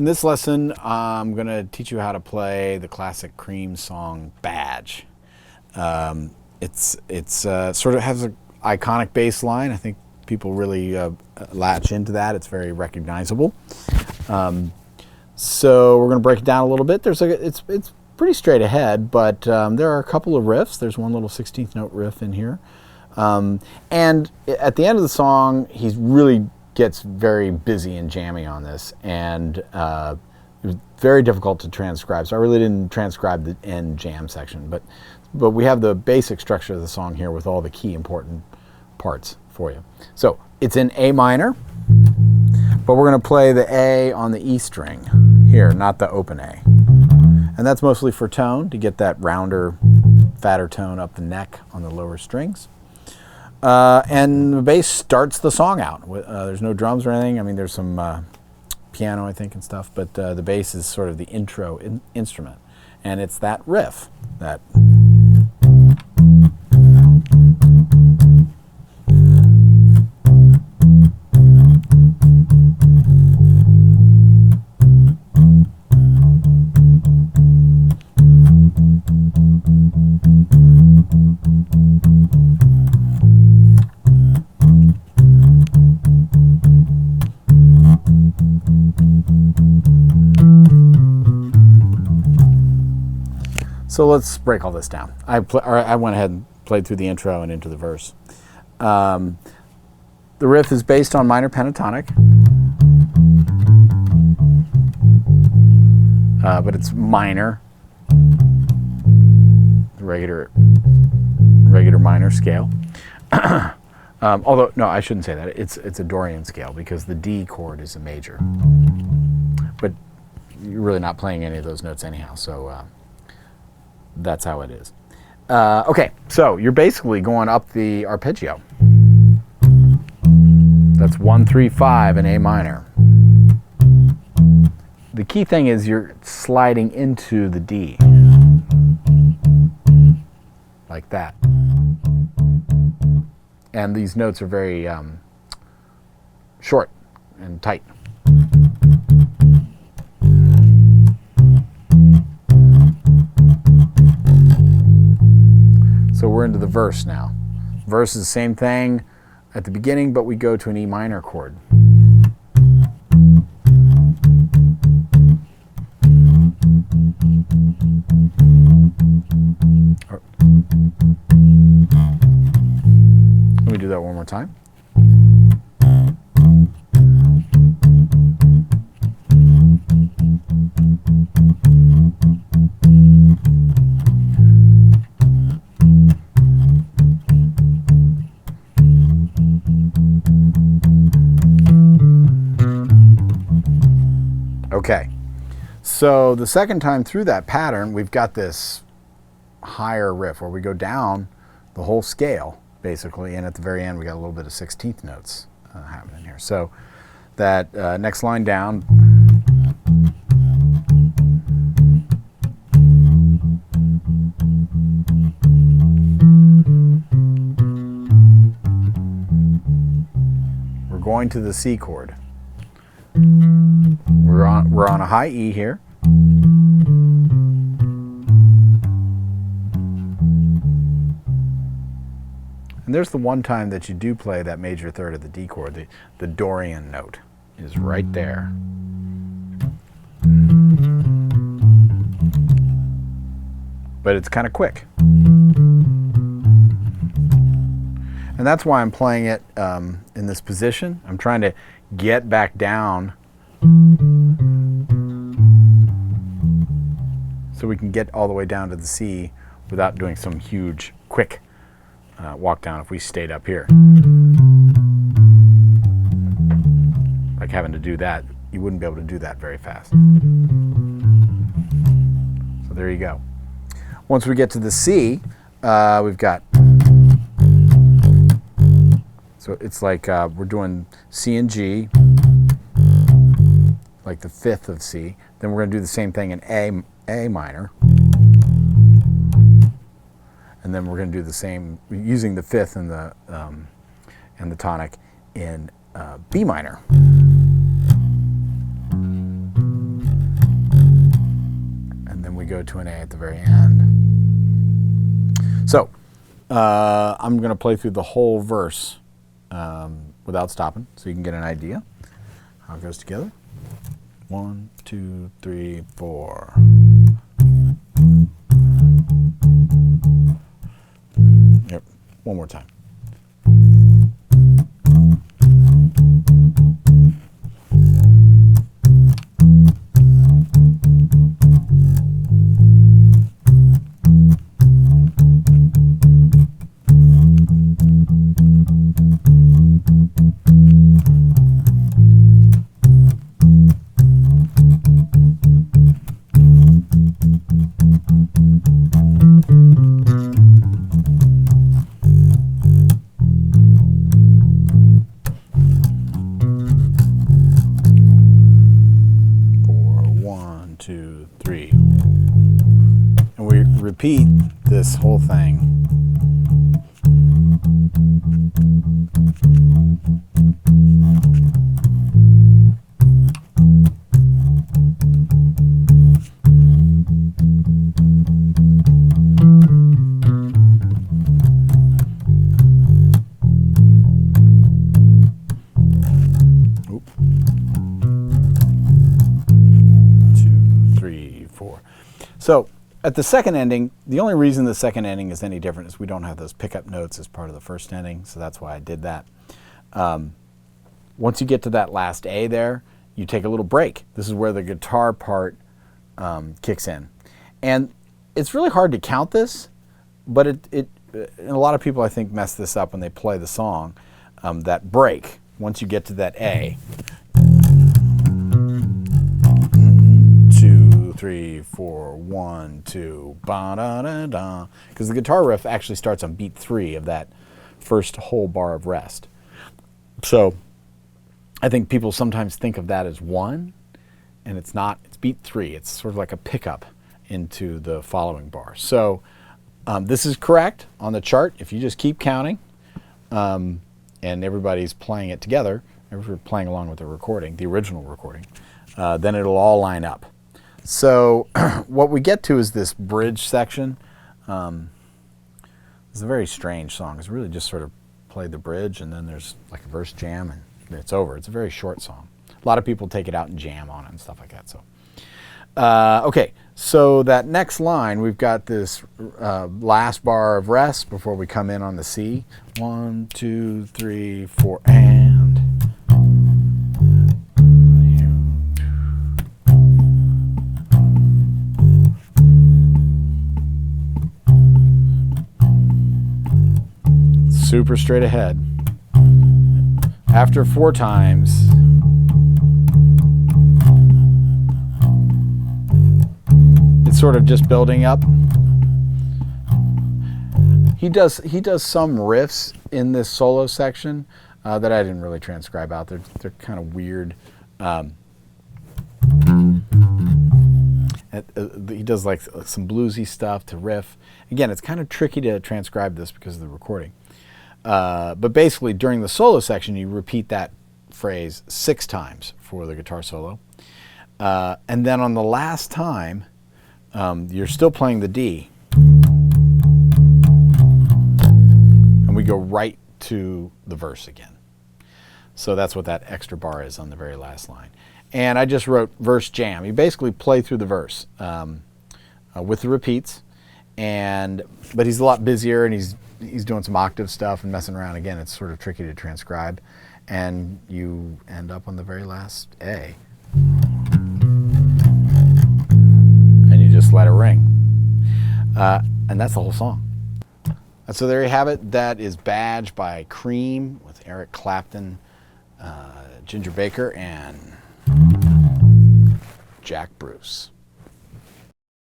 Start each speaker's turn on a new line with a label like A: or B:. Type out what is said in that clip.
A: In this lesson, I'm going to teach you how to play the classic Cream song Badge. It's sort of has an iconic bass line. I think people really latch into that. It's very recognizable. So we're going to break it down a little bit. It's pretty straight ahead, but there are a couple of riffs. There's one little 16th note riff in here. And at the end of the song, he really gets very busy and jammy on this, and it was very difficult to transcribe, so I really didn't transcribe the end jam section, but we have the basic structure of the song here with all the key important parts for you. So it's in A minor, but we're going to play the A on the E string here, not the open A. And that's mostly for tone, to get that rounder, fatter tone up the neck on the lower strings. And the bass starts the song out. There's no drums or anything. I mean, there's some piano, I think, and stuff, but the bass is sort of the intro instrument. And it's that riff, that... So let's break all this down. I went ahead and played through the intro and into the verse. The riff is based on minor pentatonic, but it's minor, the regular minor scale. Although, no, I shouldn't say that. It's a Dorian scale because the D chord is a major. But you're really not playing any of those notes anyhow, so that's how it is. Okay, so you're basically going up the arpeggio. That's 1, 3, 5 in A minor. The key thing is you're sliding into the D. Like that. And these notes are very short and tight. So we're into the verse now. Verse is the same thing at the beginning, but we go to an E minor chord. Let me do that one more time. Okay, so the second time through that pattern, we've got this higher riff where we go down the whole scale, basically, and at the very end we got a little bit of 16th notes happening here. So that next line down, we're going to the C chord. We're on a high E here. And there's the one time that you do play that major third of the D chord. The Dorian note is right there. But it's kind of quick. And that's why I'm playing it in this position. I'm trying to get back down so we can get all the way down to the C without doing some huge, quick walk down if we stayed up here. Like having to do that, you wouldn't be able to do that very fast. So there you go. Once we get to the C, we've got, so it's like we're doing C and G, like the fifth of C. Then we're going to do the same thing in A minor. And then we're going to do the same using the fifth and the tonic in B minor. we go to an A at the very end. So I'm going to play through the whole verse without stopping so you can get an idea how it goes together. 1, 2, 3, 4. Yep, one more time. And we repeat this whole thing. Oop. 2, 3, 4. So at the second ending, the only reason the second ending is any different is we don't have those pickup notes as part of the first ending, so that's why I did that. Once you get to that last A there, you take a little break. This is where the guitar part kicks in. And it's really hard to count this, but and a lot of people I think mess this up when they play the song. That break, once you get to that A. 2, 3, 4, 1, 2, ba da da da. Because the guitar riff actually starts on beat 3 of that first whole bar of rest. So I think people sometimes think of that as 1, and it's not. It's beat 3. It's sort of like a pickup into the following bar. So this is correct on the chart. If you just keep counting, and everybody's playing it together, if we're playing along with the recording, the original recording, then it'll all line up. So what we get to is this bridge section. It's a very strange song. It's really just sort of play the bridge, and then there's like a verse jam, and it's over. It's a very short song. A lot of people take it out and jam on it and stuff like that. So, okay, so that next line, we've got this last bar of rest before we come in on the C. 1, 2, 3, 4, and. Super straight ahead. After 4 times, it's sort of just building up. He does some riffs in this solo section that I didn't really transcribe out. They're kind of weird. He does like some bluesy stuff to riff. Again, it's kind of tricky to transcribe this because of the recording. But basically, during the solo section, you repeat that phrase 6 times for the guitar solo. And then on the last time, you're still playing the D. And we go right to the verse again. So that's what that extra bar is on the very last line. And I just wrote verse jam. You basically play through the verse with the repeats. But he's a lot busier, and he's doing some octave stuff and messing around. Again, it's sort of tricky to transcribe. And you end up on the very last A. And you just let it ring. And that's the whole song. And so there you have it. That is Badge by Cream with Eric Clapton, Ginger Baker, and Jack Bruce.